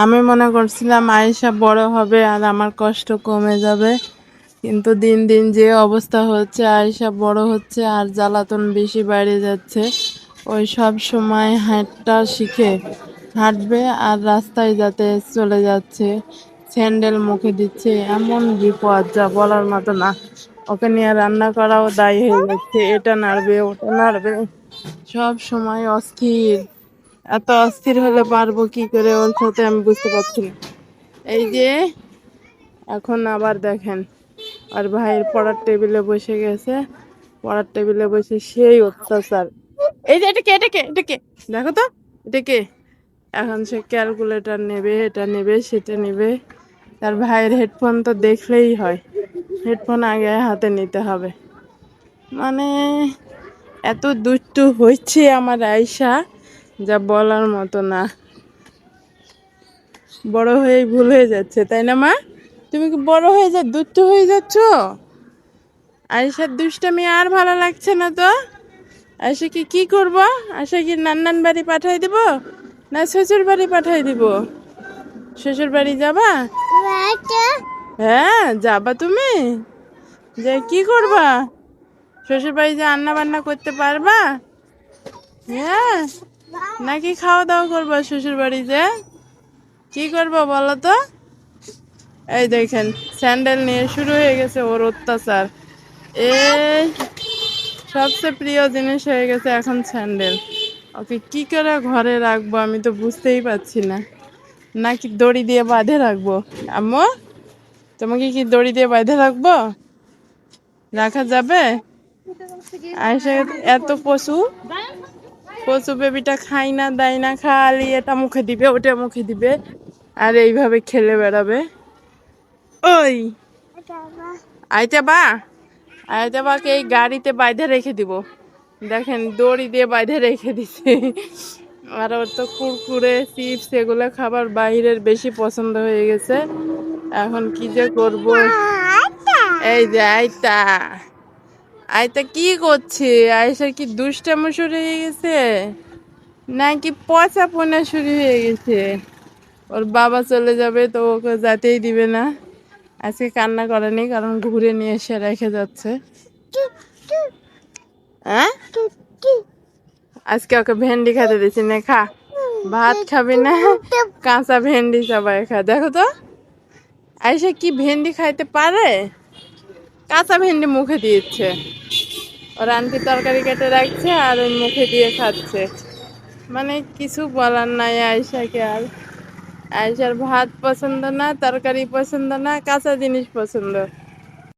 আমি মনে করছিলাম আয়েশা বড় হবে আর আমার কষ্ট কমে যাবে, কিন্তু দিন দিন যে অবস্থা হচ্ছে, আয়েশা বড় হচ্ছে আর জ্বালাতন বেশি বেড়ে যাচ্ছে। ওই সব সময় হাঁটটা শিখে হাঁটবে আর রাস্তায় যাতে চলে যাচ্ছে, স্যান্ডেল মুখে দিচ্ছে, এমন বিপদ যা বলার মতো না। ওকে নিয়ে রান্না করাও দায়ী হয়ে যাচ্ছে, এটা নাড়বে ওটা নাড়বে, সব সময় অস্থির। এত অস্থির হলে পারবো কি করে ওর সাথে আমি বুঝতে পারছি না। এই যে এখন আবার দেখেন আর ভাইয়ের পড়ার টেবিলে বসে গেছে, পড়ার টেবিলে বসে সেই অত্যাচার। এই যে এটাকে দেখো তো, এটাকে এখন সে ক্যালকুলেটর নেবে, এটা নেবে সেটা নেবে। তার ভাইয়ের হেডফোন তো দেখলেই হয়, হেডফোন আগে হাতে নিতে হবে। মানে এত দুষ্টু হচ্ছে আমার আয়শা, যা বলার মতো না। বড় হয়ে ভুল হয়ে যাচ্ছে, তাই না মা? তুমি কি বড় হয়ে দুষ্টু হয়ে যাচ্ছ? আয়শার দুষ্টামি আর ভালো লাগছে না তো? আয়শা কি করব? আয়শা কি নান্নান বাড়ি পাঠাই দিব না শ্বশুর বাড়ি পাঠাই দিব? শ্বশুর বাড়ি যাবা? হ্যাঁ যাবা তুমি? যে কি করবা? শ্বশুর বাড়ি যে রান্না বান্না করতে পারবা? হ্যাঁ, নাকি খাওয়া দাওয়া করবা শ্বশুর বাড়ি যে? কি করবো বলো তো? এই দেখেন স্যান্ডেল নিয়ে শুরু হয়ে গেছে ওর অত্যাচার। এই সবচেয়ে প্রিয় জিনিস হয়ে গেছে এখন স্যান্ডেল। ওকে কি করে ঘরে রাখবো আমি তো বুঝতেই পারছি না। নাকি দড়ি দিয়ে বাঁধে রাখবো? আম্মু, তোমাকে কি দড়ি দিয়ে বাঁধে রাখবো? রাখা যাবে? আয়সা এত পশু, পশু বেবিটা খাই না দেয় না, খালি এটা মুখে দিবে ওটা মুখে দিবে আর এইভাবে খেলে বেড়াবে। ওই আইতে বা, আইতে বাকে এই গাড়িতে বাইধে রেখে দিব। দেখেন দড়ি দিয়ে বাইধে রেখে দিছে। আর ওর তো কুরকুরে চিপস এগুলো খাবার বাইরের বেশি পছন্দ হয়ে গেছে। এখন কি যে করব। এই যে আইতা, আইতা কি করছে? আয়সার কি দুষ্টামি শুরু হয়ে গেছে নাকি পচা পোনা শুরু হয়ে গেছে? ওর বাবা চলে যাবে তো ওকে যেতেই দিবে না। আজকে কান্না করেনি কারণ ঘুরে নিয়ে এসে রেখে যাচ্ছে। হ্যাঁ, আজকে ওকে ভেন্ডি খেতে দিচ্ছি না, খা। ভাত খাবি না, কাঁচা ভেন্ডি সবাই খা। দেখো তো আয়সা কি ভেন্ডি খাইতে পারে? কাঁচা ভেন্ডি মুখে দিচ্ছে, ওর আন্টি তরকারি কেটে রাখছে আর ওই মুখে দিয়ে খাচ্ছে। মানে কিছু বলার নাই আয়সাকে আর। আয়সার ভাত পছন্দ না, তরকারি পছন্দ না, কাঁচা জিনিস পছন্দ।